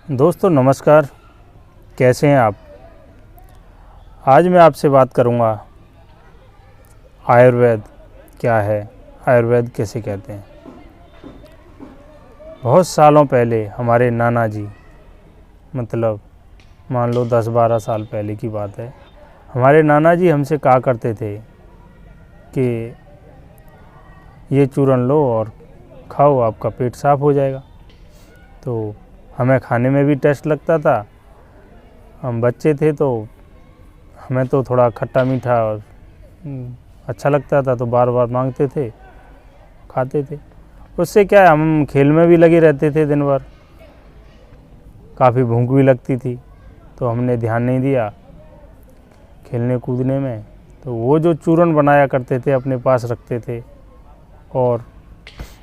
दोस्तों नमस्कार, कैसे हैं आप। आज मैं आपसे बात करूंगा आयुर्वेद क्या है, आयुर्वेद किसे कहते हैं। बहुत सालों पहले हमारे नाना जी, मतलब मान लो 10-12 साल पहले की बात है, हमारे नाना जी हमसे कहा करते थे कि ये चूरन लो और खाओ, आपका पेट साफ़ हो जाएगा। तो हमें खाने में भी टेस्ट लगता था। हम बच्चे थे तो हमें तो थोड़ा खट्टा मीठा और अच्छा लगता था, तो बार बार मांगते थे, खाते थे। उससे क्या है, हम खेल में भी लगे रहते थे दिन भर, काफ़ी भूख भी लगती थी, तो हमने ध्यान नहीं दिया खेलने कूदने में। तो वो जो चूरन बनाया करते थे अपने पास रखते थे, और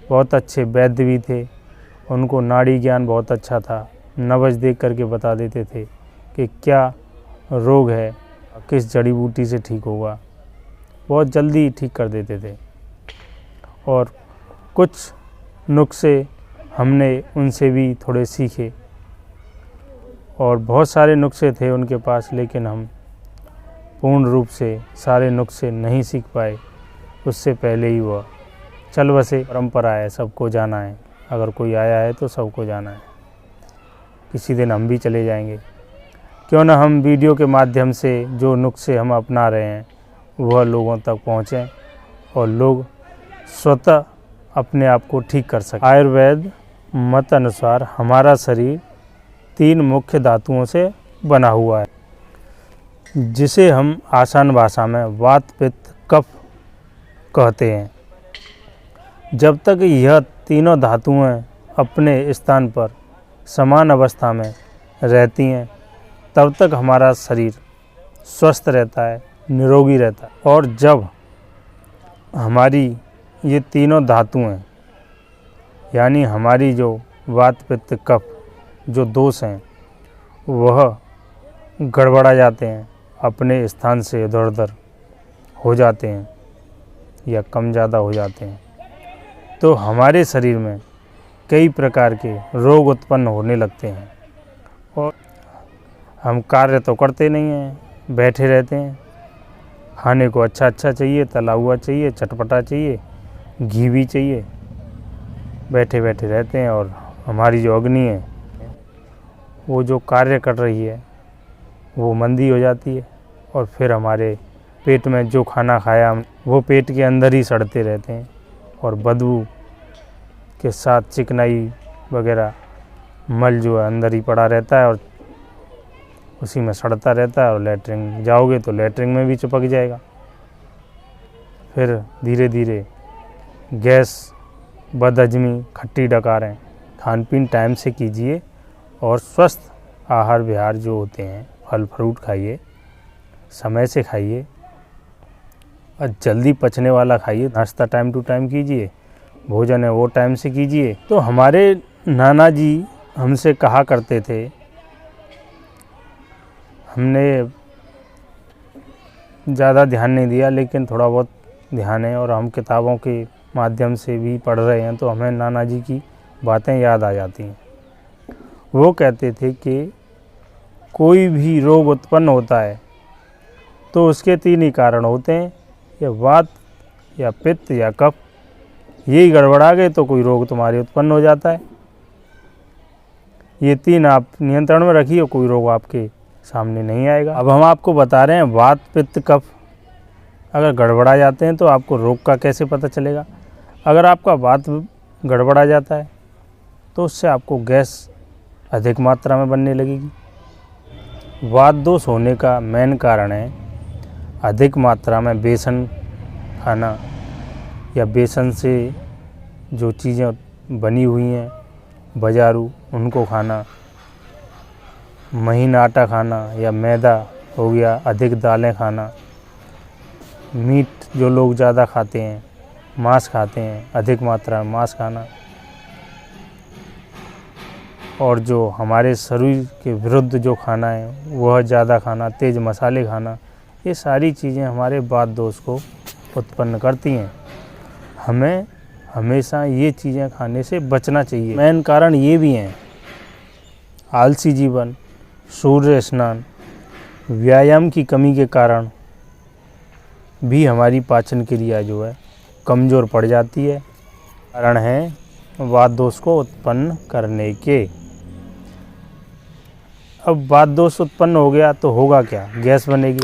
बहुत अच्छे वैद्य भी थे, उनको नाड़ी ज्ञान बहुत अच्छा था। नब्ज देख करके बता देते थे कि क्या रोग है, किस जड़ी बूटी से ठीक होगा, बहुत जल्दी ठीक कर देते थे। और कुछ नुस्खे हमने उनसे भी थोड़े सीखे, और बहुत सारे नुस्खे थे उनके पास, लेकिन हम पूर्ण रूप से सारे नुस्खे नहीं सीख पाए। उससे पहले ही वह चल बसे। परंपरा है, सबको जाना है, अगर कोई आया है तो सबको जाना है। किसी दिन हम भी चले जाएंगे। क्यों ना हम वीडियो के माध्यम से जो नुस्खे हम अपना रहे हैं वह लोगों तक पहुँचें और लोग स्वतः अपने आप को ठीक कर सकें। आयुर्वेद मत अनुसार हमारा शरीर 3 मुख्य धातुओं से बना हुआ है, जिसे हम आसान भाषा में वात पित्त कफ कहते हैं। जब तक यह तीनों धातुएं अपने स्थान पर समान अवस्था में रहती हैं, तब तक हमारा शरीर स्वस्थ रहता है, निरोगी रहता है। और जब हमारी ये तीनों धातुएं, यानी हमारी जो वात पित्त कफ जो दोष हैं, वह गड़बड़ा जाते हैं, अपने स्थान से इधर उधर हो जाते हैं या कम ज़्यादा हो जाते हैं, तो हमारे शरीर में कई प्रकार के रोग उत्पन्न होने लगते हैं। और हम कार्य तो करते नहीं हैं, बैठे रहते हैं। खाने को अच्छा अच्छा चाहिए, तला हुआ चाहिए, चटपटा चाहिए, घी भी चाहिए, बैठे बैठे रहते हैं। और हमारी जो अग्नि है, वो जो कार्य कर रही है, वो मंदी हो जाती है। और फिर हमारे पेट में जो खाना खाया हम, वो पेट के अंदर ही सड़ते रहते हैं, और बदबू के साथ चिकनाई वगैरह मल जो है अंदर ही पड़ा रहता है और उसी में सड़ता रहता है। और लैट्रिन जाओगे तो लैट्रिन में भी चिपक जाएगा। फिर धीरे धीरे गैस, बदहजमी, खट्टी डकारें। खान पीन टाइम से कीजिए और स्वस्थ आहार विहार जो होते हैं, फल फ्रूट खाइए, समय से खाइए और जल्दी पचने वाला खाइए। नाश्ता टाइम टू टाइम कीजिए, भोजन है वो टाइम से कीजिए। तो हमारे नाना जी हमसे कहा करते थे, हमने ज़्यादा ध्यान नहीं दिया, लेकिन थोड़ा बहुत ध्यान है, और हम किताबों के माध्यम से भी पढ़ रहे हैं, तो हमें नाना जी की बातें याद आ जाती हैं। वो कहते थे कि कोई भी रोग उत्पन्न होता है तो उसके 3 ही कारण होते हैं, या वात या पित्त या कफ। यही गड़बड़ा गए तो कोई रोग तुम्हारे उत्पन्न हो जाता है। ये 3 आप नियंत्रण में रखिए, कोई रोग आपके सामने नहीं आएगा। अब हम आपको बता रहे हैं वात पित्त कफ अगर गड़बड़ा जाते हैं तो आपको रोग का कैसे पता चलेगा। अगर आपका वात गड़बड़ा जाता है तो उससे आपको गैस अधिक मात्रा में बनने लगेगी। वात दोष होने का मेन कारण है अधिक मात्रा में बेसन खाना, या बेसन से जो चीज़ें बनी हुई हैं बाजारू, उनको खाना, महीन आटा खाना, या मैदा हो गया, अधिक दालें खाना, मीट जो लोग ज़्यादा खाते हैं, मांस खाते हैं, अधिक मात्रा में मांस खाना, और जो हमारे शरीर के विरुद्ध जो खाना है वह ज़्यादा खाना, तेज़ मसाले खाना, ये सारी चीज़ें हमारे वात दोष को उत्पन्न करती हैं। हमें हमेशा ये चीज़ें खाने से बचना चाहिए। मेन कारण ये भी हैं, आलसी जीवन, सूर्य स्नान, व्यायाम की कमी के कारण भी हमारी पाचन क्रिया जो है कमज़ोर पड़ जाती है। कारण है वात दोष को उत्पन्न करने के। अब वात दोष उत्पन्न हो गया तो होगा क्या? गैस बनेगी,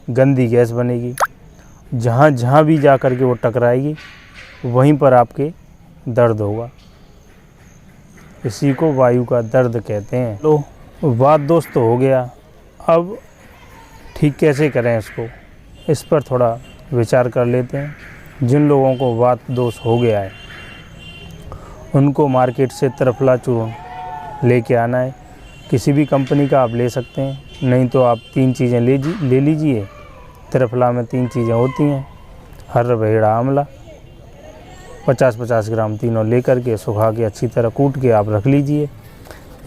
गंदी गैस बनेगी। जहाँ जहाँ भी जा कर के वो टकराएगी वहीं पर आपके दर्द होगा। इसी को वायु का दर्द कहते हैं। तो वात दोष तो हो गया, अब ठीक कैसे करें इसको, इस पर थोड़ा विचार कर लेते हैं। जिन लोगों को वात दोष हो गया है उनको मार्केट से त्रिफला चूर्ण लेके आना है। किसी भी कंपनी का आप ले सकते हैं, नहीं तो आप 3 चीज़ें ले लीजिए। त्रिफला में 3 चीज़ें होती हैं, हर्र, भेड़ा, आंवला। 50-50 ग्राम तीनों लेकर के सुखा के अच्छी तरह कूट के आप रख लीजिए।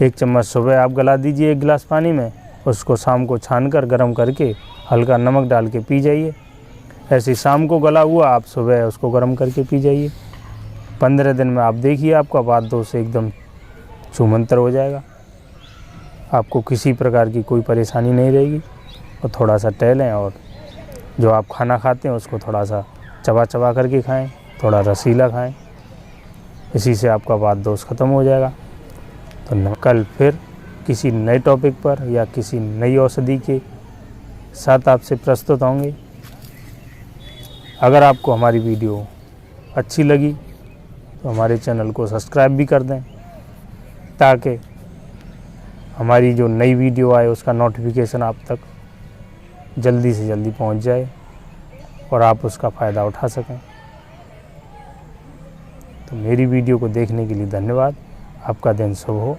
1 चम्मच सुबह आप गला दीजिए 1 गिलास पानी में, उसको शाम को छान कर गर्म करके हल्का नमक डाल के पी जाइए। ऐसे शाम को गला हुआ आप सुबह उसको गर्म करके पी जाइए। 15 दिन में आप देखिए आपका वात दोष एकदम छूमंतर हो जाएगा। आपको किसी प्रकार की कोई परेशानी नहीं रहेगी। और थोड़ा सा टहलें और जो आप खाना खाते हैं उसको थोड़ा सा चबा चबा करके खाएं, थोड़ा रसीला खाएं। इसी से आपका वात दोष ख़त्म हो जाएगा। तो कल फिर किसी नए टॉपिक पर या किसी नई औषधि के साथ आपसे प्रस्तुत होंगे। अगर आपको हमारी वीडियो अच्छी लगी तो हमारे चैनल को सब्सक्राइब भी कर दें, ताकि हमारी जो नई वीडियो आए उसका नोटिफिकेशन आप तक जल्दी से जल्दी पहुंच जाए और आप उसका फ़ायदा उठा सकें। तो मेरी वीडियो को देखने के लिए धन्यवाद। आपका दिन शुभ हो।